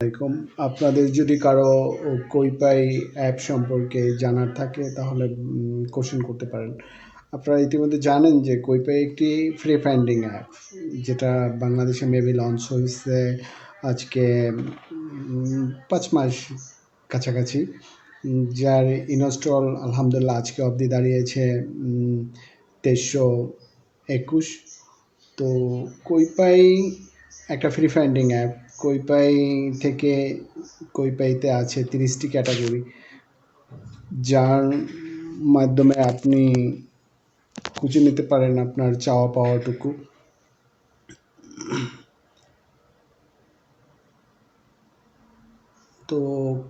এরকম আপনাদের যদি কারো কৈপাই অ্যাপ সম্পর্কে জানার থাকে তাহলে কোশ্চেন করতে পারেন। আপনারা ইতিমধ্যে জানেন যে কৈপাই একটি ফ্রি ফাইন্ডিং অ্যাপ, যেটা বাংলাদেশে মেবি লঞ্চ হয়েছে আজকে 5 মাস কাছাকাছি। যার ইনস্টল আলহামদুলিল্লাহ আজকে অবধি দাঁড়িয়েছে 2321। তো কৈপাই একটা ফ্রি ফাইন্ডিং অ্যাপ। কৈপাই থেকে কৈপাইতে আছে 30টি ক্যাটাগরি, যার মাধ্যমে আপনি খুঁজে নিতে পারেন আপনার চাওয়া পাওয়াটুকু। তো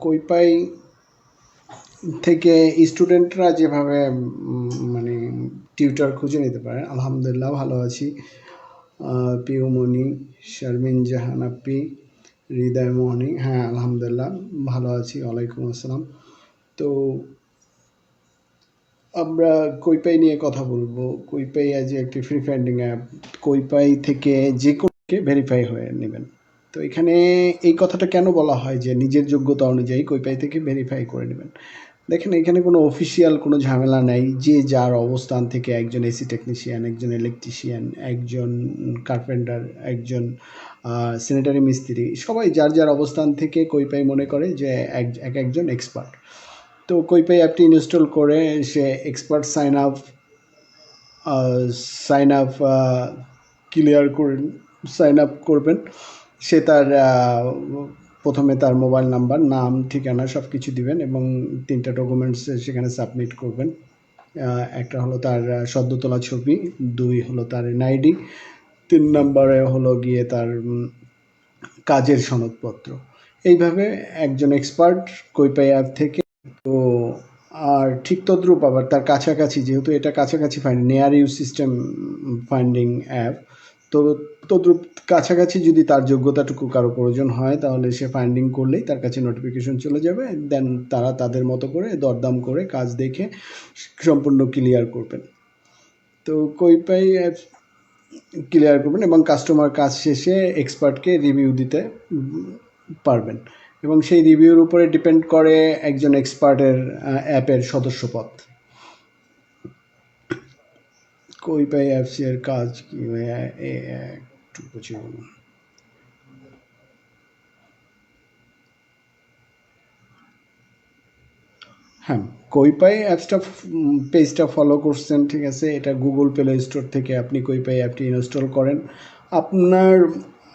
কৈপাই থেকে স্টুডেন্টরা যেভাবে মানে টিউটর খুঁজে নিতে পারেন, আলহামদুলিল্লাহ ভালো আছি। পিউমণি, শারমিন জাহান আপি, হৃদয় মোহনী, হ্যাঁ আলহামদুলিল্লাহ ভালো আছি। ওয়ালাইকুম আসসালাম। তো আমরা কৈপাই নিয়ে কথা বলবো। কৈপাই আজ একটি ফ্রি ফাইন্ডিং অ্যাপ। কৈপাই থেকে যে কোনো ভেরিফাই হয়ে নেবেন। তো এখানে এই কথাটা কেন বলা হয় যে নিজের যোগ্যতা অনুযায়ী কৈপাই থেকে ভেরিফাই করে নেবেন? দেখেন, এখানে কোনো অফিসিয়াল কোনো ঝামেলা নাই। যে যার অবস্থান থেকে, একজন এসি টেকনিশিয়ান, একজন ইলেকট্রিশিয়ান, একজন কার্পেন্টার, একজন স্যানিটারি মিস্ত্রি, সবাই যার যার অবস্থান থেকে কৈপাই মনে করে যে একজন এক্সপার্ট। তো কৈপাই অ্যাপটি ইনস্টল করে সে এক্সপার্ট সাইন আপ ক্লিয়ার করেন, সাইন আপ করবেন। সে তার প্রথমে তার মোবাইল নাম্বার, নাম, ঠিকানা সব কিছু দিবেন এবং 3টা ডকুমেন্টস সেখানে সাবমিট করবেন। একটা হলো তার সদ্য তোলা ছবি, 2 হলো তার এনআইডি, 3 নম্বরে হলো গিয়ে তার কাজের সনদপত্র। এইভাবে একজন এক্সপার্ট কৈপাই অ্যাপ থেকে। তো আর ঠিক তদ্রূপ আবার তার কাছাকাছি, যেহেতু এটা কাছাকাছি ফাইন্ড নেয়ার ইউ সিস্টেম ফাইন্ডিং অ্যাপ, তো তদ্রূপ কাছাকাছি যদি তার যোগ্যতাটুকু কারো প্রয়োজন হয় তাহলে সে ফাইন্ডিং করলেই তার কাছে নোটিফিকেশন চলে যাবে। দেন তারা তাদের মতো করে দরদাম করে কাজ দেখে সম্পূর্ণ ক্লিয়ার করবেন। তো কৈপাই অ্যাপ ক্লিয়ার করবেন এবং কাস্টমার কাজ শেষে এক্সপার্টকে রিভিউ দিতে পারবেন এবং সেই রিভিউর উপরে ডিপেন্ড করে একজন এক্সপার্টের অ্যাপের সদস্যপদ। কৈপাই অ্যাপসের কাজ কি একটু বুঝে বলুন। হ্যাঁ, কৈপাই অ্যাপসটা পেজটা ফলো করছেন, ঠিক আছে। এটা গুগল প্লে স্টোর থেকে আপনি কৈপাই অ্যাপটি ইনস্টল করেন।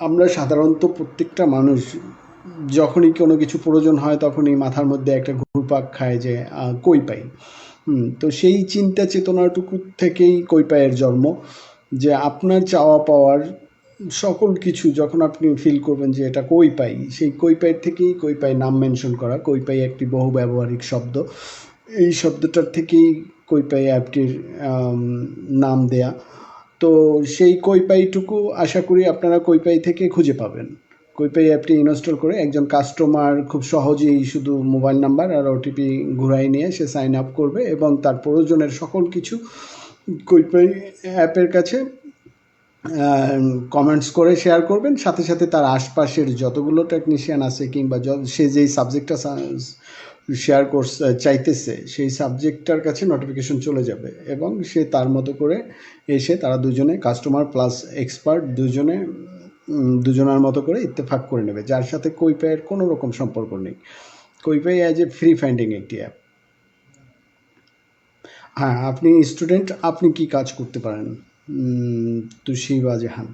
আমরা সাধারণত প্রত্যেকটা মানুষ যখনই কোনো কিছু প্রয়োজন হয় তখনই মাথার মধ্যে একটা ঘুরপাক খায় যে কই পাই। তো সেই চিন্তা চেতনাটুকু থেকেই কৈপাইয়ের জন্ম, যে আপনার চাওয়া পাওয়ার সকল কিছু যখন আপনি ফিল করবেন যে এটা কই পাই, সেই কৈপাইয়ের থেকেই কৈপাই নাম মেনশন করা। কৈপাই একটি বহু ব্যবহারিক শব্দ, এই শব্দটার থেকেই কৈপাই অ্যাপটির নাম দেয়া। তো সেই কৈপাইটুকু আশা করি আপনারা কৈপাই থেকে খুঁজে পাবেন। কৈপাই অ্যাপটি ইনস্টল করে একজন কাস্টমার খুব সহজেই শুধু মোবাইল নাম্বার আর ওটিপি ঘুরাই নিয়ে সে সাইন আপ করবে এবং তার প্রয়োজনের সকল কিছু কৈপাই অ্যাপের কাছে কমেন্টস করে শেয়ার করবেন। সাথে সাথে তার আশপাশের যতগুলো টেকনিশিয়ান আছে কিংবা সে যেই সাবজেক্টটা শেয়ার করছে চাইতেছে সেই সাবজেক্টটার কাছে নোটিফিকেশন চলে যাবে এবং সে তার মতো করে এসে তারা দুজনে কাস্টমার প্লাস এক্সপার্ট দুজনের মতো করে ইত্তেফাক করে নেবে, যার সাথে কৈপাইয়ের কোনো রকম সম্পর্ক নেই। কৈপাই অ্যাজ এ ফ্রি ফাইন্ডিং একটি অ্যাপ। হ্যাঁ, আপনি স্টুডেন্ট, আপনি কি কাজ করতে পারেন? তুষিবা জাহান,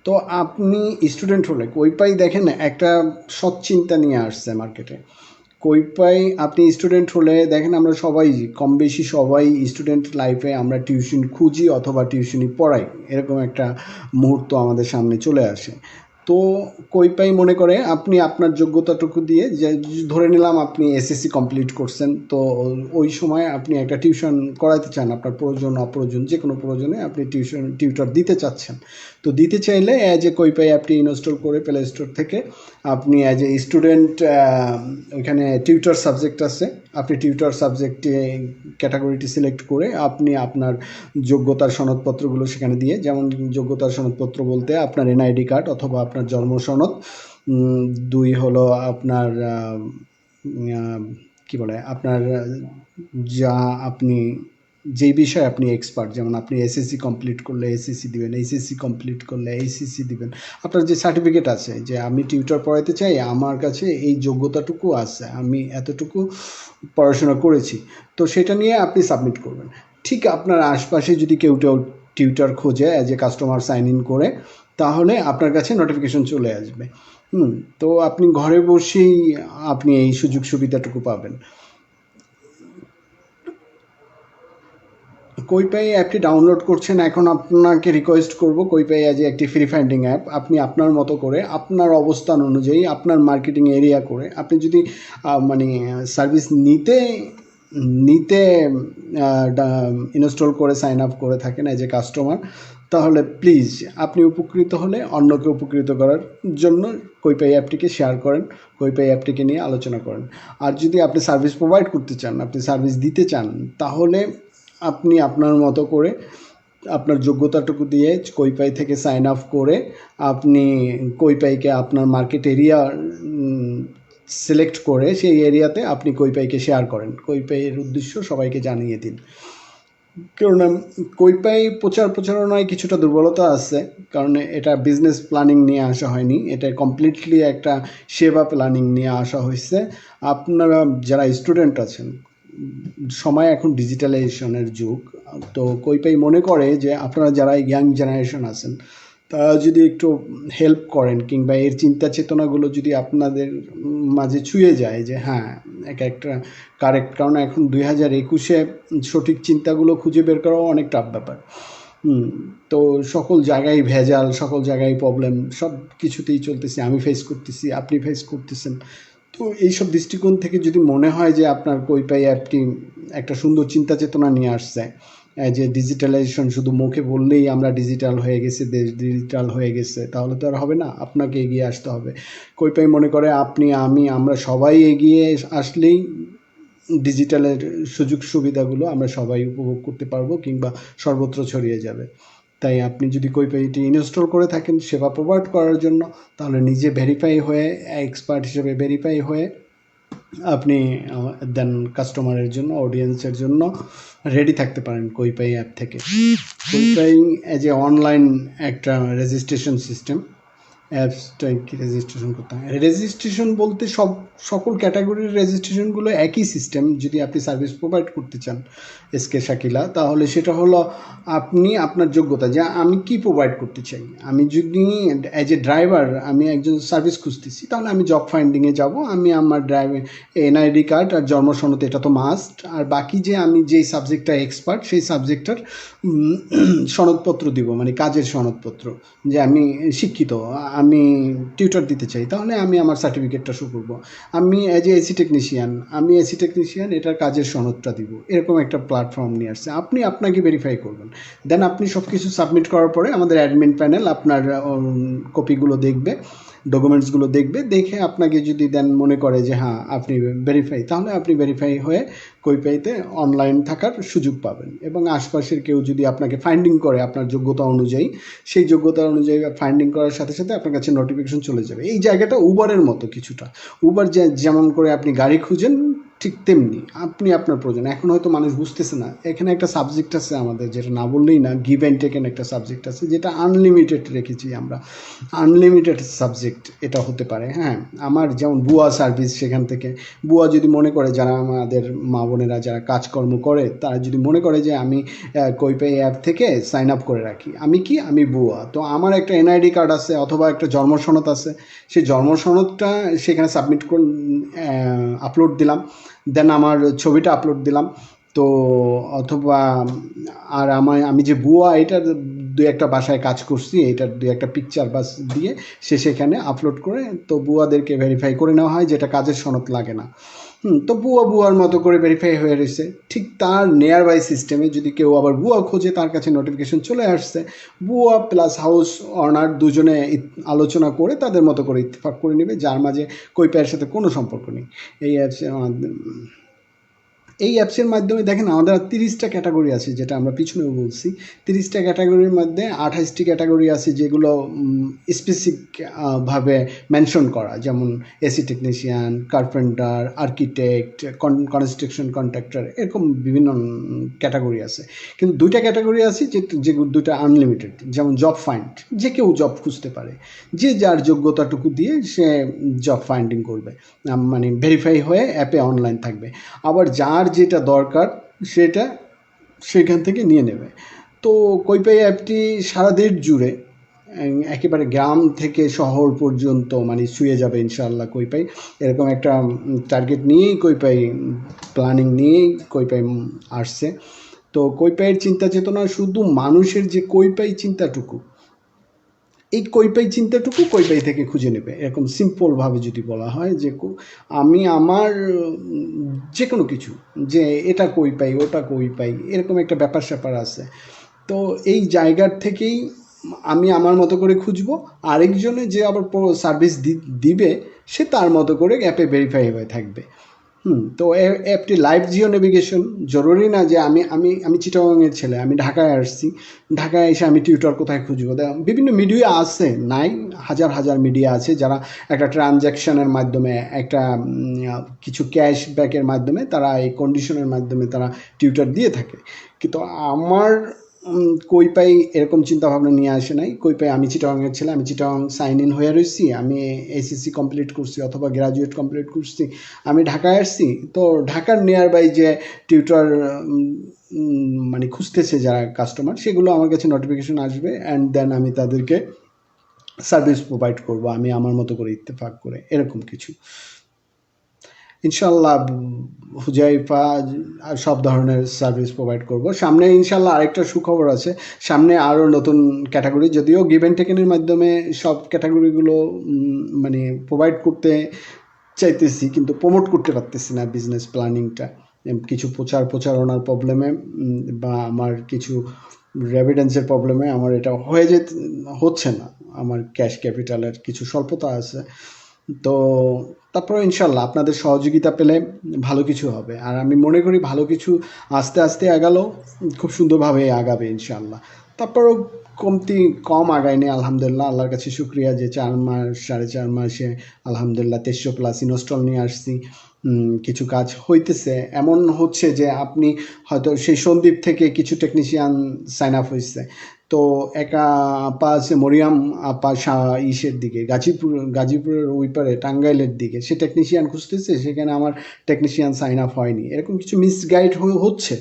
তো আপনি স্টুডেন্ট হলে কৈপাই দেখেন একটা সৎ চিন্তা নিয়ে আসছে মার্কেটে। কৈপাই আপনি স্টুডেন্ট হলে দেখেন, আমরা সবাই কম বেশি সবাই স্টুডেন্ট লাইফে আমরা টিউশন খুঁজি অথবা টিউশনি পড়াই, এরকম একটা মুহূর্ত আমাদের সামনে চলে আসে। তো কৈপাই মনে করে আপনি আপনার যোগ্যতাটুকু দিয়ে, যে ধরে নিলাম আপনি এসএসসি কমপ্লিট করছেন, তো ওই সময় আপনি একটা টিউশন করাতে চান, আপনার প্রয়োজন অপ্রয়োজন যে কোনো প্রয়োজনে আপনি টিউটর দিতে চাচ্ছেন। তো দিতে চাইলে অ্যাজ এ কৈপাই অ্যাপটি ইনস্টল করে প্লে স্টোর থেকে আপনি অ্যাজ এ স্টুডেন্ট, ওইখানে টিউটর সাবজেক্ট আছে, আপনি টিউটর সাবজেক্টে ক্যাটাগরিটি সিলেক্ট করে আপনি আপনার যোগ্যতার সনদপত্রগুলো সেখানে দিয়ে, যেমন যোগ্যতার সনদপত্র বলতে আপনার এনআইডি কার্ড অথবা আপনার জন্ম সনদ, দুই হলো আপনার কি বলে আপনার যা আপনি যেই বিষয়ে আপনি এক্সপার্ট, যেমন আপনি এসএসসি কমপ্লিট করলে এসএসসি দিবেন, এইচএসসি কমপ্লিট করলে এইচএসসি দিবেন। আপনার যে সার্টিফিকেট আছে যে আমি টিউটর পড়াতে চাই, আমার কাছে এই যোগ্যতাটুকু আছে, আমি এতটুকু পড়াশোনা করেছি, তো সেটা নিয়ে আপনি সাবমিট করবেন। ঠিক আপনার আশপাশে যদি কেউ টিউটর খোঁজে as a customer sign in করে, তাহলে আপনার কাছে নোটিফিকেশন চলে আসবে। তো আপনি ঘরে বসেই আপনি এই সুযোগ সুবিধাটুকু পাবেন। কৈপাই অ্যাপটি ডাউনলোড করছেন, এখন আপনাকে রিকোয়েস্ট করব কৈপাই অ্যাজ একটি ফ্রি ফাইন্ডিং অ্যাপ। আপনি আপনার মতো করে আপনার অবস্থান অনুযায়ী আপনার মার্কেটিং এরিয়া করে আপনি যদি মানে সার্ভিস নিতে নিতে ইনস্টল করে সাইন আপ করে থাকেন অ্যাজ এ কাস্টমার, তাহলে প্লিজ আপনি উপকৃত হলে অন্যকে উপকৃত করার জন্য কৈপাই অ্যাপটিকে শেয়ার করেন, কৈপাই অ্যাপটিকে নিয়ে আলোচনা করেন। আর যদি আপনি সার্ভিস প্রোভাইড করতে চান, আপনি সার্ভিস দিতে চান, তাহলে আপনি আপনার মতো করে আপনার যোগ্যতাটুকু দিয়ে কৈপাই থেকে সাইন আপ করে আপনি কৈপাইকে আপনার মার্কেট এরিয়া সিলেক্ট করে সেই এরিয়াতে আপনি কৈপাইকে শেয়ার করেন। কৈপাইয়ের উদ্দেশ্য সবাইকে জানিয়ে দিন। কেননা কৈপাই প্রচারণায় কিছুটা দুর্বলতা আছে, কারণ এটা বিজনেস প্ল্যানিং নিয়ে আসা হয়নি, এটা কমপ্লিটলি একটা সেবা প্ল্যানিং নিয়ে আসা হয়েছে। আপনারা যারা স্টুডেন্ট আছেন, সময় এখন ডিজিটালাইজেশনের যুগ, তো কৈপাই মনে করে যে আপনারা যারা ইয়াং জেনারেশন আছেন তারা যদি একটু হেল্প করেন কিংবা এর চিন্তা চেতনাগুলো যদি আপনাদের মাঝে ছুঁয়ে যায় যে হ্যাঁ একটা কারেক্ট, কারণ এখন 2021-এ সঠিক চিন্তাগুলো খুঁজে বের করাও অনেক টাফ ব্যাপার। তো সকল জায়গায় ভেজাল, সকল জায়গায় প্রবলেম, সব কিছুতেই চলতেছে, আমি ফেস করতেছি, আপনি ফেস করতেছেন। তো এইসব দৃষ্টিকোণ থেকে যদি মনে হয় যে আপনার কৈপাই অ্যাপটি একটা সুন্দর চিন্তা চেতনা নিয়ে আসছে, যে ডিজিটালাইজেশন শুধু মুখে বললেই আমরা ডিজিটাল হয়ে গেছে, দেশ ডিজিটাল হয়ে গেছে, তাহলে তো আর হবে না, আপনাকে এগিয়ে আসতে হবে। কৈপাই মনে করে আপনি আমি আমরা সবাই এগিয়ে আসলেই ডিজিটালের সুযোগ সুবিধাগুলো আমরা সবাই উপভোগ করতে পারবো কিংবা সর্বত্র ছড়িয়ে যাবে। তাই আপনি যদি কৈপাইটি ইনস্টল করে থাকেন সেবা প্রোভাইড করার জন্য, তাহলে নিজে ভেরিফাই হয়ে এক্সপার্ট হিসেবে ভেরিফাই হয়ে আপনি দেন কাস্টমারের জন্য, অডিয়েন্সের জন্য রেডি থাকতে পারেন কৈপাই অ্যাপ থেকে। কৈপাই এজ এ অনলাইন একটা রেজিস্ট্রেশন সিস্টেম, অ্যাপসটাই কি রেজিস্ট্রেশন করতে হয়, রেজিস্ট্রেশন বলতে সকল ক্যাটাগরির রেজিস্ট্রেশনগুলো একই সিস্টেম। যদি আপনি সার্ভিস প্রোভাইড করতে চান এসকে শাকিলা, তাহলে সেটা হলো আপনি আপনার যোগ্যতা, যে আমি কি প্রোভাইড করতে চাই। আমি যদি অ্যাজ এ ড্রাইভার আমি একজন সার্ভিস খুঁজতেছি, তাহলে আমি জব ফাইন্ডিংয়ে যাব, আমি আমার এনআইডি কার্ড আর জন্মসনদ, এটা তো মাস্ট, আর বাকি যে আমি যেই সাবজেক্টটা এক্সপার্ট সেই সাবজেক্টটার সনদপত্র দিব, মানে কাজের সনদপত্র, যে আমি শিক্ষিত, আমি টিউটর দিতে চাই, তাহলে আমি আমার সার্টিফিকেটটা শো করবো। আমি অ্যাজ এ এসি টেকনিশিয়ান, এটার কাজের সনদটা দিব। এরকম একটা প্ল্যাটফর্ম নিয়ে আসছে, আপনি আপনাকে ভেরিফাই করবেন। দেন আপনি সব কিছু সাবমিট করার পরে আমাদের অ্যাডমিন প্যানেল আপনার কপিগুলো দেখবে, ডকুমেন্টসগুলো দেখবে, দেখে আপনাকে যদি দেন মনে করে যে হ্যাঁ আপনি ভেরিফাই, তাহলে আপনি ভেরিফাই হয়ে কৈপাইতে অনলাইন থাকার সুযোগ পাবেন। এবং আশপাশের কেউ যদি আপনাকে ফাইন্ডিং করে আপনার যোগ্যতা অনুযায়ী, সেই যোগ্যতা অনুযায়ী ফাইন্ডিং করার সাথে সাথে আপনার কাছে নোটিফিকেশন চলে যাবে। এই জায়গাটা উবারের মতো কিছুটা। উবার যেমন করে আপনি গাড়ি খুঁজেন, ঠিক তেমনি আপনি আপনার প্রয়োজন। এখন হয়তো মানুষ বুঝতেছে না, এখানে একটা সাবজেক্ট আছে আমাদের, যেটা না বললেই না, গিভ অ্যান্ড টেকেন একটা সাবজেক্ট আছে, যেটা আনলিমিটেড রেখেছি আমরা। আনলিমিটেড সাবজেক্ট এটা হতে পারে। হ্যাঁ, আমার যেমন বুয়া সার্ভিস, সেখান থেকে বুয়া যদি মনে করে, যারা আমাদের মা বোনেরা যারা কাজকর্ম করে, তারা যদি মনে করে যে আমি কৈপাই অ্যাপ থেকে সাইন আপ করে রাখি, আমি বুয়া, তো আমার একটা এনআইডি কার্ড আছে অথবা একটা জন্মসনদ আছে, সেই জন্মসনদটা সেখানে সাবমিট করে আপলোড দিলাম, দেন আমার ছবিটা আপলোড দিলাম, তো অথবা আর আমি যে বুয়া, এটার দুই একটা বাসায় কাজ করছি, এটার দুই একটা পিকচার বাস দিয়ে সে সেখানে আপলোড করে, তো বুয়াদেরকে ভেরিফাই করে নেওয়া হয়, যেটা কাজের সনদ লাগে না। তো বুয়ার মতো করে ভেরিফাই হয়ে রয়েছে। ঠিক তার নিয়ার বাই সিস্টেমে যদি কেউ আবার বুয়া খোঁজে, তার কাছে নোটিফিকেশন চলে আসছে, বুয়া প্লাস হাউস অনার দুজনে আলোচনা করে তাদের মতো করে ইত্তেফাক করে নেবে, যার মাঝে কৈপাইয়ের সাথে কোনো সম্পর্ক নেই। এই অ্যাপসের মাধ্যমে দেখেন আমাদের 30টা ক্যাটাগরি আছে, যেটা আমরা পিছনেও বলছি। 30টা ক্যাটাগরির মধ্যে 28টি ক্যাটাগরি আছে যেগুলো স্পেসিফিক ভাবে মেনশন করা, যেমন AC technician, carpenter, architect, construction contractor, এরকম বিভিন্ন ক্যাটাগরি আছে। কিন্তু 2টা ক্যাটাগরি আছে যে 2টা আনলিমিটেড, যেমন জব ফাইন্ড, যে কেউ জব খুঁজতে পারে, যে যার যোগ্যতাটুকু দিয়ে সে জব ফাইন্ডিং করবে, মানে ভেরিফাই হয়ে অ্যাপে অনলাইন থাকবে। আবার যার যেটা দরকার সেটা সেখান থেকে নিয়ে নেবে। তো কৈপাই অ্যাপটি সারা দেশ জুড়ে একেবারে গ্রাম থেকে শহর পর্যন্ত মানে ছুঁয়ে যাবে ইনশাআল্লাহ কৈপাই। এরকম একটা টার্গেট নিয়েই কৈপাই, প্ল্যানিং নিয়েই কৈপাই আসছে। তো কৈপাইয়ের চিন্তা চেতনা শুধু মানুষের যে কৈপাই চিন্তাটুকু, এই কৈপাই চিন্তাটুকু কৈপাই থেকে খুঁজে নেবে, এরকম সিম্পলভাবে যদি বলা হয় যে আমি আমার যে কোনো কিছু, যে এটা কৈপাই ওটা কৈপাই, এরকম একটা ব্যাপার স্যাপার আছে। তো এই জায়গার থেকেই আমি আমার মতো করে খুঁজবো, আরেকজনে যে আবার সার্ভিস দিবে সে তার মতো করে অ্যাপে ভেরিফাই হয়ে থাকবে। তো অ্যাপটি লাইভ জিও নেভিগেশন, জরুরি না যে আমি আমি আমি চিটাগংয়ের ছেলে, আমি ঢাকায় আসছি, ঢাকায় এসে আমি টিউটর কোথায় খুঁজবো? বিভিন্ন মিডিয়া আছে, নাই হাজার হাজার মিডিয়া আছে যারা একটা ট্রানজ্যাকশনের মাধ্যমে, একটা কিছু ক্যাশব্যাকের মাধ্যমে তারা এই কন্ডিশনের মাধ্যমে তারা টিউটর দিয়ে থাকে। কিন্তু আমার কৈপাই এরকম চিন্তাভাবনা নিয়ে আসে নাই। কৈপাই আমি চিটাগংয়ের ছেলে, আমি চিটাগং সাইন ইন হয়ে রয়েছি, আমি এসএসসি কমপ্লিট করছি অথবা গ্রাজুয়েট কমপ্লিট করছি, আমি ঢাকায় আসছি। তো ঢাকার নিয়ার বাই যে টিউটর মানে খুঁজতেছে যারা কাস্টমার, সেগুলো আমার কাছে নোটিফিকেশন আসবে, অ্যান্ড দেন আমি তাদেরকে সার্ভিস প্রোভাইড করব আমি আমার মতো করে, ইত্তেফাক করে, এরকম কিছু ইনশাল্লাহ। হুজাইফা সব ধরনের সার্ভিস প্রোভাইড করব। সামনে ইনশাল্লাহ আরেকটা সুখবর আছে, সামনে আরও নতুন ক্যাটাগরি, যদিও গিভ অ্যান্ড টেকেনের মাধ্যমে সব ক্যাটাগরিগুলো মানে প্রোভাইড করতে চাইতেছি, কিন্তু প্রমোট করতে পারতেছি না বিজনেস প্ল্যানিংটা, কিছু প্রচারণার প্রবলেমে বা আমার কিছু রেভিডেন্সের প্রবলেমে আমার এটা হচ্ছে না, আমার ক্যাশ ক্যাপিটালের কিছু স্বল্পতা আছে। তো তারপরে ইনশাল্লাহ আপনাদের সহযোগিতা পেলে ভালো কিছু হবে, আর আমি মনে করি ভালো কিছু আস্তে আস্তে আগালেও খুব সুন্দরভাবে আগাবে ইনশাল্লাহ। তারপরেও কম আগায়নি আলহামদুলিল্লাহ, আল্লাহর কাছে শুক্রিয়া যে 4 মাস 4.5 মাসে আলহামদুলিল্লাহ 2300+ ইনস্টল নিয়ে আসছি। কিছু কাজ হইতেছে, এমন হচ্ছে যে আপনি হয়তো সেই সন্দ্বীপ থেকে কিছু টেকনিশিয়ান সাইন আপ হয়েছে। তো একা আপা আছে মরিয়াম আপা ইসের দিকে, গাজীপুরের ওই পারে টাঙ্গাইলের দিকে, সে টেকনিশিয়ান খুঁজতেছে, সেখানে আমার টেকনিশিয়ান সাইন আপ হয়নি। এরকম কিছু মিসগাইড হচ্ছে,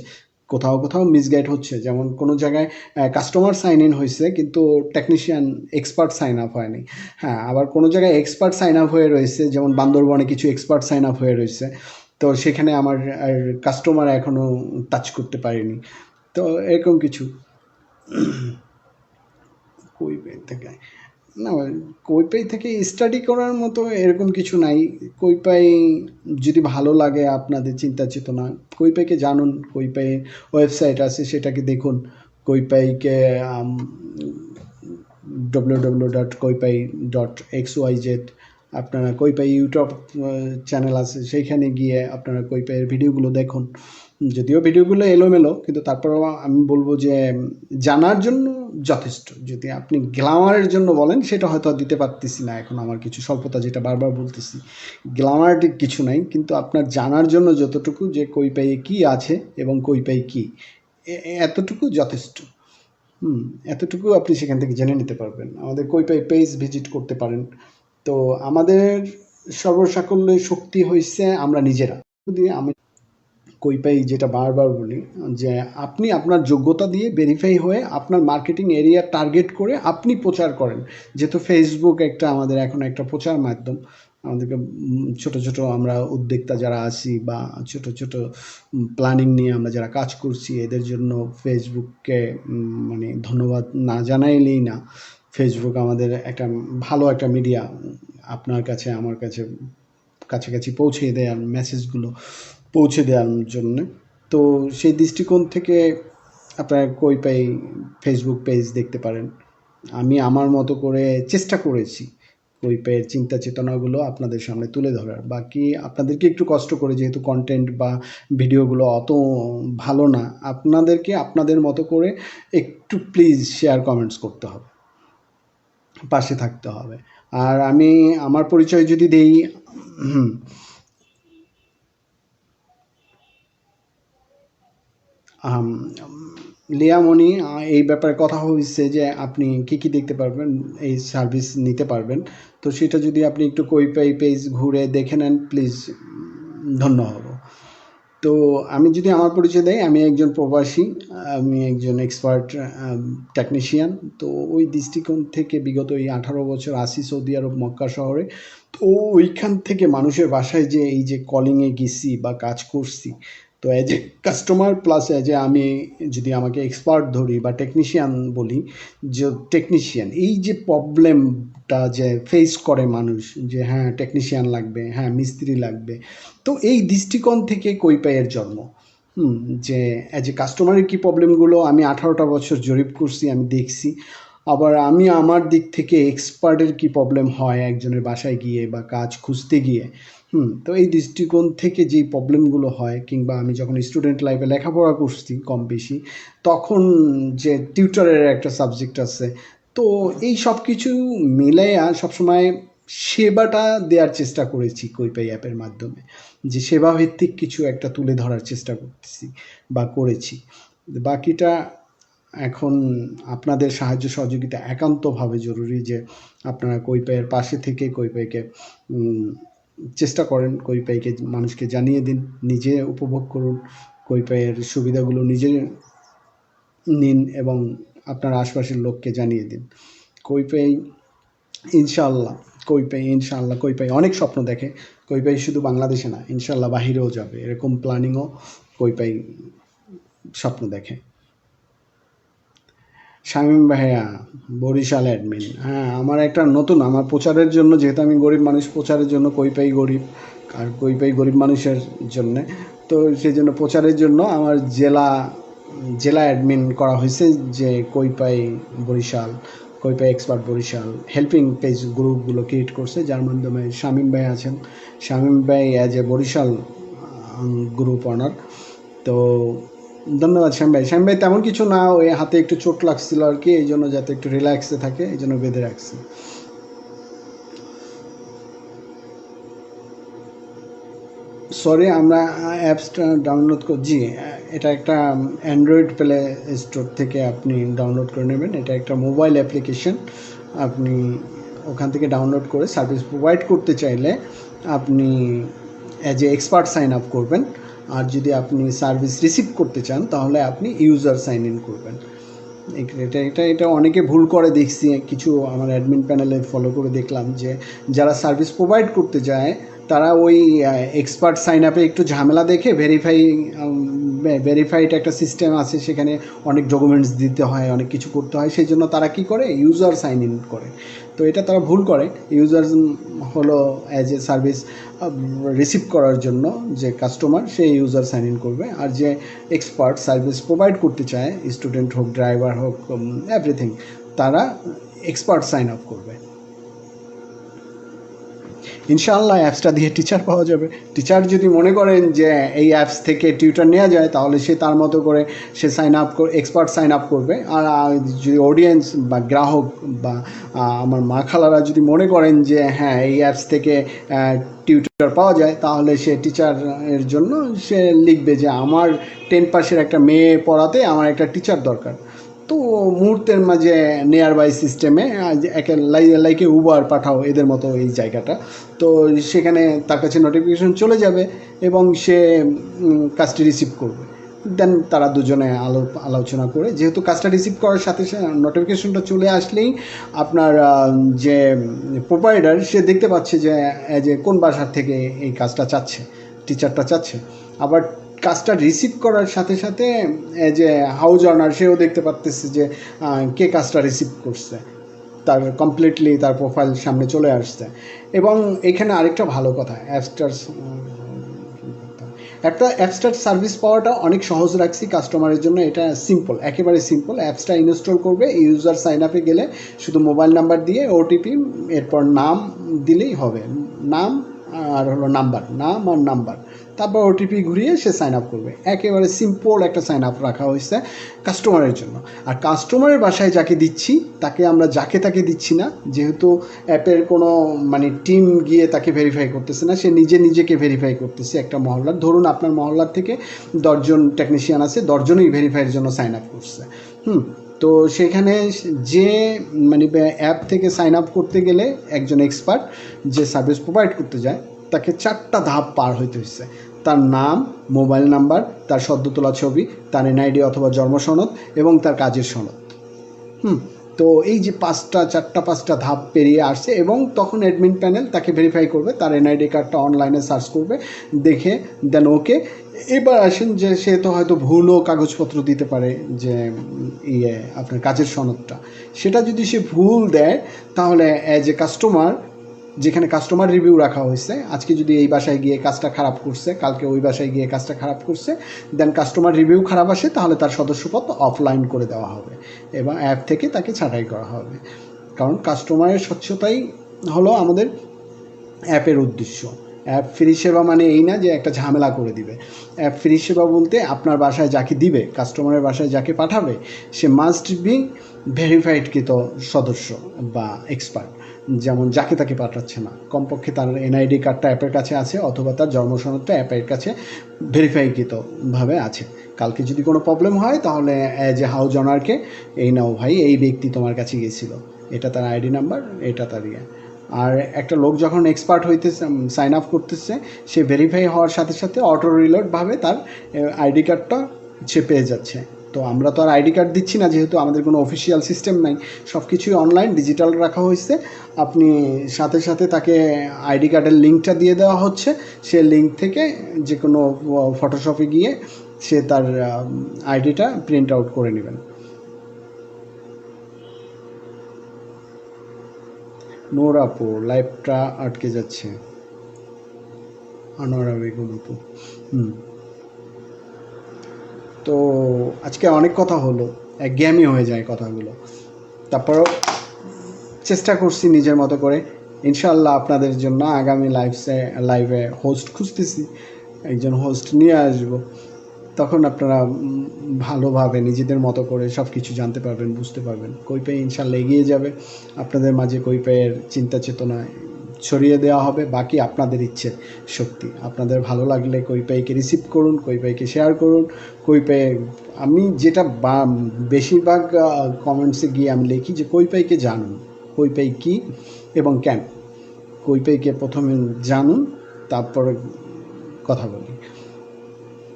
কোথাও কোথাও মিসগাইড হচ্ছে, যেমন কোনো জায়গায় কাস্টমার সাইন ইন হয়েছে কিন্তু টেকনিশিয়ান এক্সপার্ট সাইন আপ হয়নি। হ্যাঁ, আবার কোনো জায়গায় এক্সপার্ট সাইন আপ হয়ে রয়েছে, যেমন বান্দরবনে কিছু এক্সপার্ট সাইন আপ হয়ে রয়েছে, তো সেখানে আমার আর কাস্টমার এখনও টাচ করতে পারেনি। তো এরকম কিছু কৈপাই থেকে না, কৈপাই থেকে স্টাডি করার মতো এরকম কিছু নাই। কৈপাই যদি ভালো লাগে আপনাদের চিন্তা চেতনা, কৈপাইকে জানুন, কৈপাই ওয়েবসাইট আছে সেটাকে দেখুন, কৈপাইকে www.koipai.xyz, আপনারা কৈপাই ইউটিউব চ্যানেল আছে, সেইখানে গিয়ে আপনারা কৈপাইয়ের ভিডিওগুলো দেখুন। যদিও ভিডিওগুলো এলোমেলো, কিন্তু তারপরেও আমি বলবো যে জানার জন্য যথেষ্ট। যদি আপনি গ্ল্যামারের জন্য বলেন, সেটা হয়তো দিতে পারতেছি না এখন, আমার কিছু স্বল্পতা, যেটা বারবার বলতেছি, গ্ল্যামারেটিক কিছু নাই, কিন্তু আপনার জানার জন্য যতটুকু যে কৈপাইয়ে কী আছে এবং কৈপাই কী, এতটুকু যথেষ্ট। এতটুকু আপনি সেখান থেকে জেনে নিতে পারবেন। আমাদের কৈপাই পেজ ভিজিট করতে পারেন। তো আমাদের সর্বসাকল্যে শক্তি হইছে আমরা নিজেরা। যদি আমি কৈপাই যেটা বারবার বলি, যে আপনি আপনার যোগ্যতা দিয়ে ভেরিফাই হয়ে আপনার মার্কেটিং এরিয়া টার্গেট করে আপনি প্রচার করেন। যেহেতু ফেসবুক একটা আমাদের এখন একটা প্রচার মাধ্যম, আমাদেরকে ছোট ছোট আমরা উদ্যোক্তা যারা আছি বা ছোট ছোট প্ল্যানিং নিয়ে আমরা যারা কাজ করছি, এদের জন্য ফেসবুককে মানে ধন্যবাদ না জানাইলেই না। ফেসবুক আমাদের একটা ভালো একটা মিডিয়া, আপনার কাছে আমার কাছে কাছাকাছি পৌঁছে দেওয়ার মেসেজগুলো পৌঁছে দেওয়ার জন্য। তো সেই দৃষ্টিকোণ থেকে আপনারা কৈপাই ফেসবুক পেজ দেখতে পারেন। আমি আমার মতো করে চেষ্টা করেছি কোইপের চিন্তা চেতনাগুলো আপনাদের সামনে তুলে ধরার। বাকি আপনাদেরকে একটু কষ্ট করে, যেহেতু কন্টেন্ট বা ভিডিওগুলো অত ভালো না, আপনাদেরকে আপনাদের মতো করে একটু প্লিজ শেয়ার কমেন্টস করতে হবে, পাশে থাকতে হবে। আর আমি আমার পরিচয় যদি দেই, লিয়ামণি, এই ব্যাপারে কথা হয়েছে যে আপনি কি দেখতে পারবেন, এই সার্ভিস নিতে পারবেন। তো সেটা যদি আপনি একটু কোইপাই পেজ ঘুরে দেখে নেন প্লিজ, ধন্য হব। তো আমি যদি আমার পরিচয় দেই, আমি একজন প্রবাসী, আমি একজন এক্সপার্ট টেকনিশিয়ান। তো ওই দৃষ্টিকোণ থেকে বিগত এই 18 বছর আসি সৌদি আরব মক্কা শহরে। তো ওইখান থেকে মানুষের বাসায় যে এই যে কলিংয়ে গেছি বা কাজ করছি, তো as a customer plus as a আমি যদি আমাকে এক্সপার্ট ধরি বা টেকনিশিয়ান বলি, যে টেকনিশিয়ান এই যে প্রবলেমটা যে ফেস করে মানুষ, যে হ্যাঁ টেকনিশিয়ান লাগবে, হ্যাঁ মিস্ত্রি লাগবে। তো এই দৃষ্টিকোণ থেকে কোইপাইয়ের জন্ম। যে অ্যাজ এ কাস্টমারের কী প্রবলেমগুলো আমি 18টা বছর জরিপ করছি, আমি দেখছি। আবার আমি আমার দিক থেকে এক্সপার্টের কী প্রবলেম হয় একজনের বাসায় গিয়ে বা কাজ খুঁজতে গিয়ে। তো এই দৃষ্টিকোণ থেকে যেই প্রবলেমগুলো হয়, কিংবা আমি যখন স্টুডেন্ট লাইফে লেখাপড়া করছি কম বেশি, তখন যে টিউটরের একটা সাবজেক্ট আছে, তো এই সব কিছু মিলাইয়া সবসময় সেবাটা দেওয়ার চেষ্টা করেছি কোইপাই অ্যাপের মাধ্যমে, যে সেবাভিত্তিক কিছু একটা তুলে ধরার চেষ্টা করতেছি বা করেছি। বাকিটা এখন আপনাদের সাহায্য সহযোগিতা একান্তভাবে জরুরি, যে আপনারা কোইপাইয়ের পাশে থেকে কোইপাইকে চেষ্টা করেন, কোইপাইকে মানুষকে জানিয়ে দিন, নিজে উপভোগ করুন, কোইপাইয়ের সুবিধাগুলো নিজে নিন এবং আপনার আশপাশের লোককে জানিয়ে দিন। কোইপাই ইনশাআল্লাহ, কোইপাই অনেক স্বপ্ন দেখে। কোইপাই শুধু বাংলাদেশে না, ইনশাআল্লাহ বাহিরেও যাবে, এরকম প্ল্যানিংও কোইপাই স্বপ্ন দেখে। শামীম ভাইয়া, বরিশাল অ্যাডমিন। হ্যাঁ, আমার একটা নতুন, আমার প্রচারের জন্য, যেহেতু আমি গরিব মানুষ, প্রচারের জন্য কোইপাই গরিব, আর কোইপাই গরিব মানুষের জন্যে, তো সেই জন্য প্রচারের জন্য আমার জেলা অ্যাডমিন করা হয়েছে, যে কোইপাই বরিশাল, কোইপাই এক্সপার্ট বরিশাল হেল্পিং পেজ গ্রুপগুলো ক্রিয়েট করছে, যার মাধ্যমে শামীম ভাই আছেন। শামীম ভাই as a Barishal group owner. তো ধন্যবাদ শ্যাম ভাই। শ্যাম ভাই তেমন কিছু না, ওই হাতে একটু চোট লাগছিল আর কি, এই জন্য যাতে একটু রিল্যাক্সে থাকে এই জন্য বেঁধে রাখছি। সরি, আমরা অ্যাপসটা ডাউনলোড জি, এটা একটা অ্যান্ড্রয়েড প্লে স্টোর থেকে আপনি ডাউনলোড করে নেবেন। এটা একটা মোবাইল অ্যাপ্লিকেশন, আপনি ওখান থেকে ডাউনলোড করে সার্ভিস প্রোভাইড করতে চাইলে আপনি as a expert sign up করবেন। আর যদি আপনি সার্ভিস রিসিভ করতে চান তাহলে আপনি ইউজার সাইন ইন করবেন। এটা অনেকে ভুল করে দেখছি, কিছু আমার অ্যাডমিন প্যানেলে ফলো করে দেখলাম যে যারা সার্ভিস প্রোভাইড করতে যায় তারা ওই এক্সপার্ট সাইন আপে একটু ঝামেলা দেখে ভেরিফাইড একটা সিস্টেম আছে, সেখানে অনেক ডকুমেন্টস দিতে হয়, অনেক কিছু করতে হয়, সেই জন্য তারা কী করে ইউজার সাইন ইন করে। তো এটা তারা ভুল করে। ইউজার হলো অ্যাজ এ সার্ভিস রিসিভ করার জন্য যে কাস্টমার, সে ইউজার সাইন ইন করবে। আর যে এক্সপার্ট সার্ভিস প্রোভাইড করতে চায়, স্টুডেন্ট হোক, ড্রাইভার হোক, এভরিথিং, তারা এক্সপার্ট সাইন আপ করবে। ইনশাআল্লাহ অ্যাপসটা দিয়ে টিচার পাওয়া যাবে। টিচার যদি মনে করেন যে এই অ্যাপস থেকে টিউটর নেওয়া যায়, তাহলে সে তার মতো করে সে সাইন আপ করে এক্সপার্ট সাইন আপ করবে। আর যদি অডিয়েন্স বা গ্রাহক বা আমার মা খালারা যদি মনে করেন যে হ্যাঁ এই অ্যাপস থেকে টিউটর পাওয়া যায়, তাহলে সে টিচারের জন্য সে লিখবে যে আমার 10 পাসের একটা মেয়ে পড়াতে আমার একটা টিচার দরকার। তো মুহূর্তের মাঝে নিয়ার বাই সিস্টেমে একে লাইকে উবার পাঠাও এদের মতো এই জায়গাটা, তো সেখানে তার কাছে নোটিফিকেশন চলে যাবে এবং সে কাজটি রিসিভ করবে। দেন তারা দুজনে আলোচনা করে, যেহেতু কাজটা রিসিভ করার সাথে সাথে নোটিফিকেশনটা চলে আসলেই আপনার যে প্রোভাইডার সে দেখতে পাচ্ছে যে কোন বাসার থেকে এই কাজটা চাচ্ছে, টিচারটা চাচ্ছে। আবার কাজটা রিসিভ করার সাথে সাথে যে হাউস অনার সেও দেখতে পারতেছে যে কে কাজটা রিসিভ করছে, তার কমপ্লিটলি তার প্রোফাইল সামনে চলে আসছে। এবং এখানে আরেকটা ভালো কথা, একটা অ্যাপসটার সার্ভিস পাওয়াটা অনেক সহজ রাখছি কাস্টমারের জন্য, এটা সিম্পল, একেবারে সিম্পল। অ্যাপসটা ইনস্টল করবে, ইউজার সাইন আপে গেলে শুধু মোবাইল নাম্বার দিয়ে ওটিপি, এরপর নাম দিলেই হবে, নাম আর হলো নাম্বার, নাম আর নাম্বার, তারপর ওটিপি ঘুরিয়ে সে সাইন আপ করবে। একেবারে সিম্পল একটা সাইন আপ রাখা হয়েছে কাস্টমারের জন্য। আর কাস্টমারের বাসায় যাকে দিচ্ছি তাকে আমরা যাকে তাকে দিচ্ছি না, যেহেতু অ্যাপের কোনো মানে টিম গিয়ে তাকে ভেরিফাই করতেছে না, সে নিজেকে ভেরিফাই করতেছে। একটা মহল্লার, ধরুন আপনার মহল্লার থেকে 10জন টেকনিশিয়ান আছে, 10জনই ভেরিফাইয়ের জন্য সাইন আপ করছে। তো সেখানে যে মানে অ্যাপ থেকে সাইন আপ করতে গেলে একজন এক্সপার্ট যে সার্ভিস প্রোভাইড করতে যায় তাকে 4টা ধাপ পার হইতে হচ্ছে। তার নাম, মোবাইল নাম্বার, তার সদ্য তোলা ছবি, তার এনআইডি অথবা জন্ম সনদ এবং তার কাজের সনদ। তো এই যে 4টা ধাপ পেরিয়ে আসছে, এবং তখন অ্যাডমিন প্যানেল তাকে ভেরিফাই করবে, তার এনআইডি কার্ডটা অনলাইনে সার্চ করবে, দেখে দেন ওকে। এবার আসেন যে সে তো হয়তো ভুলও কাগজপত্র দিতে পারে, যে আপনার কাজের সনদটা, সেটা যদি সে ভুল দেয় তাহলে অ্যাজ এ কাস্টমার, যেখানে কাস্টমার রিভিউ রাখা হয়েছে, আজকে যদি এই বাসায় গিয়ে কাজটা খারাপ করছে, কালকে ওই বাসায় গিয়ে কাজটা খারাপ করছে, দেন কাস্টমার রিভিউ খারাপ আসে, তাহলে তার সদস্যপদ অফলাইন করে দেওয়া হবে এবং অ্যাপ থেকে তাকে ছাঁটাই করা হবে। কারণ কাস্টমারের স্বচ্ছতাই হলো আমাদের অ্যাপের উদ্দেশ্য। অ্যাপ ফ্রি সেবা মানে এই না যে একটা ঝামেলা করে দিবে। অ্যাপ ফ্রি সেবা বলতে আপনার বাসায় যাকে দিবে, কাস্টমারের বাসায় যাকে পাঠাবে, সে মাস্ট বি ভেরিফাইডকৃত সদস্য বা এক্সপার্ট। যেমন যাকে তাকে পাঠাচ্ছে না, কমপক্ষে তার এনআইডি কার্ডটা অ্যাপের কাছে আছে অথবা তার জন্মসনদটা অ্যাপের কাছে ভেরিফাইকৃতভাবে আছে। কালকে যদি কোনো প্রবলেম হয় তাহলে অ্যাজ এ হাউস ওনারকে, এই নাও ভাই, এই ব্যক্তি তোমার কাছে গিয়েছিল, এটা তার আইডি নাম্বার, এটা তার ইয়ে। আর একটা লোক যখন এক্সপার্ট হইতেছে, সাইন আপ করতেছে, সে ভেরিফাই হওয়ার সাথে সাথে অটো রিলোডভাবে তার আইডি কার্ডটা সে পেয়ে যাচ্ছে। তো আমরা তো আর আইডি কার্ড দিচ্ছি না, যেহেতু আমাদের কোনো অফিসিয়াল সিস্টেম নাই, সব কিছুই অনলাইন ডিজিটাল রাখা হয়েছে। আপনি সাথে সাথে তাকে আইডি কার্ডের লিঙ্কটা দিয়ে দেওয়া হচ্ছে, সে লিঙ্ক থেকে যে কোনো ফটোশপে গিয়ে সে তার আইডিটা প্রিন্ট আউট করে নেবেন। নূর আপু, লাইভটা আটকে যাচ্ছে। আনোয়ারা বেগম আপু, তো আজকে অনেক কথা হলো, একঘেয়েমি হয়ে যায় কথাগুলো, তারপরও চেষ্টা করছি নিজের মতো করে। ইনশাআল্লাহ আপনাদের জন্য আগামী লাইভে হোস্ট খুঁজতেছি, একজন হোস্ট নিয়ে আসবো, তখন আপনারা ভালোভাবে নিজেদের মতো করে সব কিছু জানতে পারবেন, বুঝতে পারবেন। কৈপাই ইনশাআল্লাহ এগিয়ে যাবে, আপনাদের মাঝে কৈপাইয়ের চিন্তা চেতনায় ছড়িয়ে দেওয়া হবে। বাকি আপনাদের ইচ্ছে শক্তি, আপনাদের ভালো লাগলে কৈপাইকে রিসিভ করুন, কৈপাইকে শেয়ার করুন। কৈপাই, আমি যেটা বেশিরভাগ কমেন্টসে গিয়ে আমি লিখি যে কৈপাইকে জানুন, কৈপাই কী এবং কেন। কৈপাইকে প্রথমে জানুন, তারপর কথা বলি।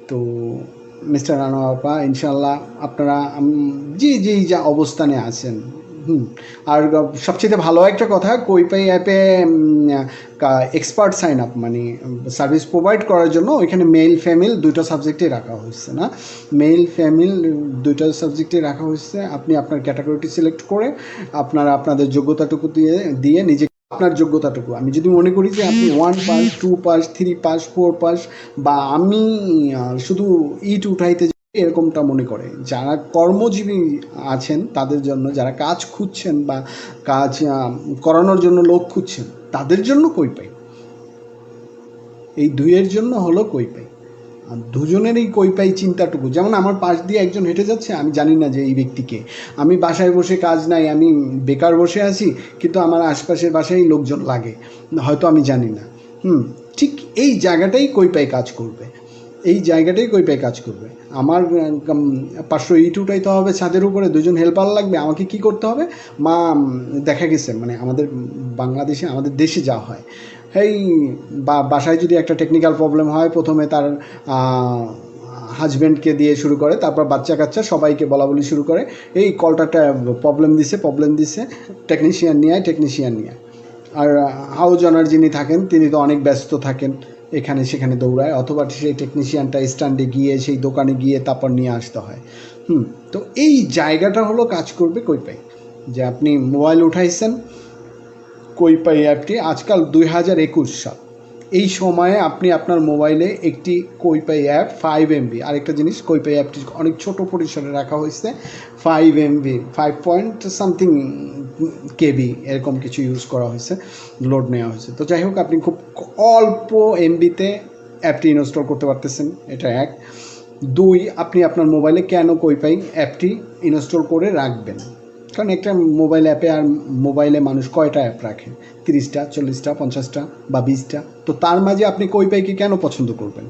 তো মিস্টার আনোয়ার আপা, ইনশাল্লাহ আপনারা যেই যা অবস্থানে আছেন, আর সবচেয়ে ভালো একটা কথা, কৈপাই অ্যাপে এক্সপার্ট সাইন আপ মানে সার্ভিস প্রোভাইড করার জন্য ওইখানে মেল ফিমেল দুটো সাবজেক্টে রাখা হয়েছে, না, মেল ফিমেল দুটো সাবজেক্টে রাখা হয়েছে। আপনি আপনার ক্যাটাগরিটি সিলেক্ট করে আপনাদের যোগ্যতাটুকু দিয়ে নিজে, আপনার যোগ্যতাটুকু, আমি যদি মনে করি যে আপনি 1 পাস, 2 পাস, 3 পাস, 4 পাস, বা আমি শুধু ইট উঠাইতে এরকমটা মনে করে, যারা কর্মজীবী আছেন তাদের জন্য, যারা কাজ খুঁজছেন বা কাজ করানোর জন্য লোক খুঁজছেন, তাদের জন্য কৈপাই, এই দুইয়ের জন্য হলো কৈপাই। আর দুজনেরই কৈপাই চিন্তাটুকু, যেমন আমার পাশ দিয়ে একজন হেঁটে যাচ্ছে, আমি জানি না যে এই ব্যক্তিকে, আমি বাসায় বসে কাজ নাই, আমি বেকার বসে আছি, কিন্তু আমার আশপাশের বাসায় লোকজন লাগে, হয়তো আমি জানি না। ঠিক এই জায়গাটাই কৈপাই কাজ করবে, এই জায়গাটাই কৈপাই কাজ করবে। আমার 500 ইট উঠাইতে হবে ছাদের উপরে, 2জন হেল্পার লাগবে, আমাকে কি করতে হবে? দেখা গেছে মানে আমাদের বাংলাদেশে, আমাদের দেশে যা হয়, এই বাসায় যদি একটা টেকনিক্যাল প্রবলেম হয়, প্রথমে তার হাজব্যান্ডকে দিয়ে শুরু করে, তারপর বাচ্চা কাচ্চা সবাইকে বলা বলি শুরু করে, এই কলটাটা প্রবলেম দিছে, টেকনিশিয়ান নিয়ে। আর হাউস ওনার যিনি থাকেন তিনি তো অনেক ব্যস্ত থাকেন, এখানে সেখানে দৌড়ায়, অথবা সেই টেকনিশিয়ানটা স্ট্যান্ডে গিয়ে সেই দোকানে গিয়ে তারপর নিয়ে আসতে হয়। তো এই জায়গাটা হলো কাজ করবে কৈপাই, যে আপনি মোবাইল উঠাইছেন, কৈপাই অ্যাপটি আজকাল 2021 সাল, এই সময়ে আপনি আপনার মোবাইলে একটি কোইপাই অ্যাপ 5 MB, আরেকটা জিনিস, কোইপাই অ্যাপটি অনেক ছোট পরিসরে রাখা হয়েছে, 5 MB, 5 পয়েন্ট সামথিং কেবি এরকম কিছু ইউজ করা হয়েছে, লোড নেওয়া হয়েছে। তো যাই হোক, আপনি খুব অল্প এমবিতে অ্যাপটি ইনস্টল করতে পারতেছেন, এটা এক। দুই, আপনি আপনার মোবাইলে কেন কোইপাই অ্যাপটি ইনস্টল করে রাখবেন? কারণ একটা মোবাইল অ্যাপে আর মোবাইলে মানুষ কয়টা অ্যাপ রাখে? 30টা, 40টা, 50টা বা 20টা। তো তার মাঝে আপনি কোইপাইকে কেন পছন্দ করবেন?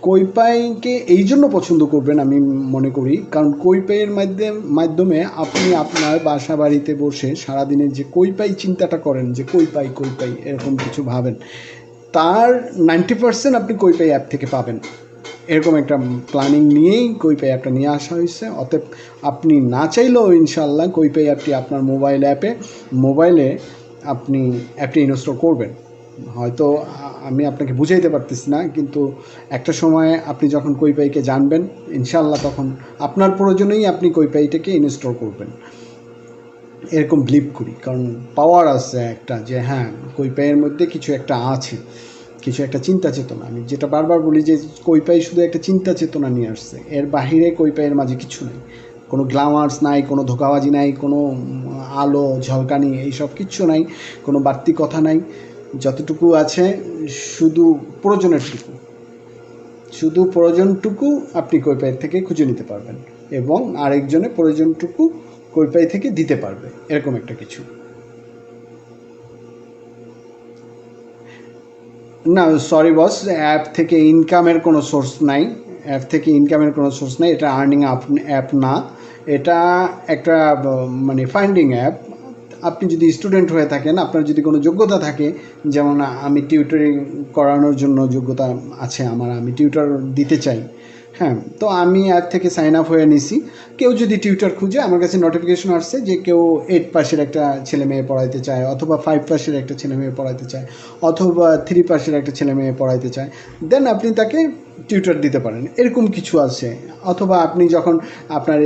কোইপাইকে এই জন্য পছন্দ করবেন আমি মনে করি, কারণ কোইপাইয়ের মাধ্যমে আপনি আপনার বাসা বাড়িতে বসে সারাদিনের যে কোইপাই চিন্তাটা করেন, যে কোইপাই কোইপাই এরকম কিছু ভাবেন, তার 90% আপনি কোইপাই অ্যাপ থেকে পাবেন। এরকম একটা প্ল্যানিং নিয়েই কোইপাই অ্যাপটা নিয়ে আসা হয়েছে। অতএব আপনি না চাইলেও ইনশাল্লাহ কোইপাই অ্যাপটি আপনার মোবাইলে আপনি অ্যাপটি ইনস্টল করবেন। হয়তো আমি আপনাকে বুঝাইতে পারতেছি না, কিন্তু একটা সময় আপনি যখন কোইপাইকে জানবেন ইনশাল্লাহ, তখন আপনার প্রয়োজনেই আপনি কোইপাইটাকে ইনস্টল করবেন, এরকম বিলিভ করি। কারণ পাওয়ার আছে একটা, যে হ্যাঁ কোইপাইয়ের মধ্যে কিছু একটা আছে, কিছু একটা চিন্তা চেতনা। আমি যেটা বারবার বলি যে কোইপাই শুধু একটা চিন্তা চেতনা নিয়ে আসছে, এর বাহিরে কোইপাইয়ের মাঝে কিছু নেই, কোনো গ্ল্যামার্স নাই, কোনো ধোঁকাবাজি নাই, কোনো আলো ঝলকানি এইসব কিচ্ছু নাই, কোনো বাড়তি কথা নাই। যতটুকু আছে শুধু প্রয়োজনটুকু আপনি কোইপাই থেকে খুঁজে নিতে পারবেন, এবং আরেকজনের প্রয়োজনটুকু কোইপাই থেকে দিতে পারবে, এরকম একটা কিছু। না সরি বস, অ্যাপ থেকে ইনকামের কোনো সোর্স নাই, এটা আর্নিং অ্যাপ না, এটা একটা মানে ফাইন্ডিং অ্যাপ। আপনি যদি স্টুডেন্ট হয়ে থাকেন, আপনার যদি কোনো যোগ্যতা থাকে, যেমন আমি টিউটরিং করানোর জন্য যোগ্যতা আছে আমার, আমি টিউটর দিতে চাই, হ্যাঁ, তো আমি অ্যাপ থেকে সাইন আপ হয়ে নিছি। কেউ যদি টিউটর খুঁজে, আমার কাছে নোটিফিকেশন আসছে যে কেউ 8 পাসের একটা ছেলে মেয়ে পড়াইতে চায়, অথবা 5 পাসের একটা ছেলে মেয়ে পড়াইতে চায়, অথবা 3 পাসের একটা ছেলে মেয়ে পড়াইতে চায়, দেন আপনি তাকে টিউটর দিতে পারেন, এরকম কিছু আছে। অথবা আপনি যখন আপনার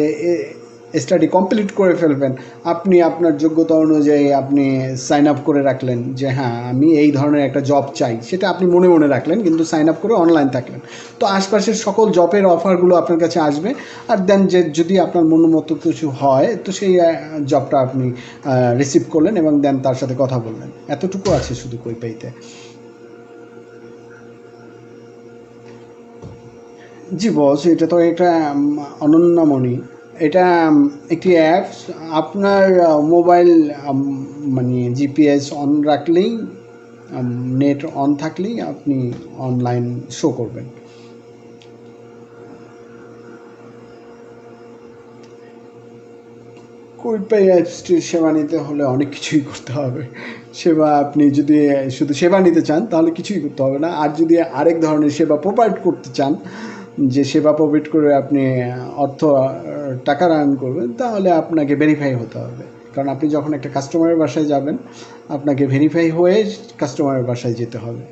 স্টাডি কমপ্লিট করে ফেলবেন, আপনি আপনার যোগ্যতা অনুযায়ী আপনি সাইন আপ করে রাখলেন যে হ্যাঁ আমি এই ধরনের একটা জব চাই, সেটা আপনি মনে মনে রাখলেন, কিন্তু সাইন আপ করে অনলাইন থাকলেন। তো আশপাশের সকল জবের অফারগুলো আপনার কাছে আসবে, আর দেন যে যদি আপনার মন মতো কিছু হয়, তো সেই জবটা আপনি রিসিভ করলেন এবং দেন তার সাথে কথা বললেন। এতটুকু আছে শুধু কোইপাইতে। জি বস, এটা তো একটা অনন্যমণি, এটা একটি অ্যাপস। আপনার মোবাইল মানে জিপিএস অন রাখলেই, নেট অন থাকলেই আপনি অনলাইন শো করবেন। কোইপাই অ্যাপসটির সেবা নিতে হলে অনেক কিছুই করতে হবে। আপনি যদি শুধু সেবা নিতে চান তাহলে কিছুই করতে হবে না, আর যদি আরেক ধরনের সেবা প্রোভাইড করতে চান, যে সেবা প্রোভাইড করে আপনি টাকা আর্ন করবেন, তাহলে আপনাকে ভেরিফাই হতে হবে। কারণ আপনি যখন একটা কাস্টমারের বাসায় যাবেন, আপনাকে ভেরিফাই হয়ে কাস্টমারের বাসায় যেতে হবে।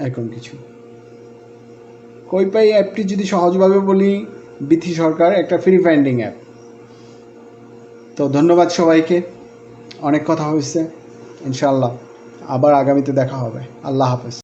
এরকম কিছু। কোইপাই অ্যাপটি যদি সহজভাবে বলি, বিথি সরকার একটা ফ্রি ফাইন্ডিং অ্যাপ। তো ধন্যবাদ সবাইকে, অনেক কথা হয়েছে, ইনশাআল্লাহ আবার আগামীতে দেখা হবে। আল্লাহ হাফেজ।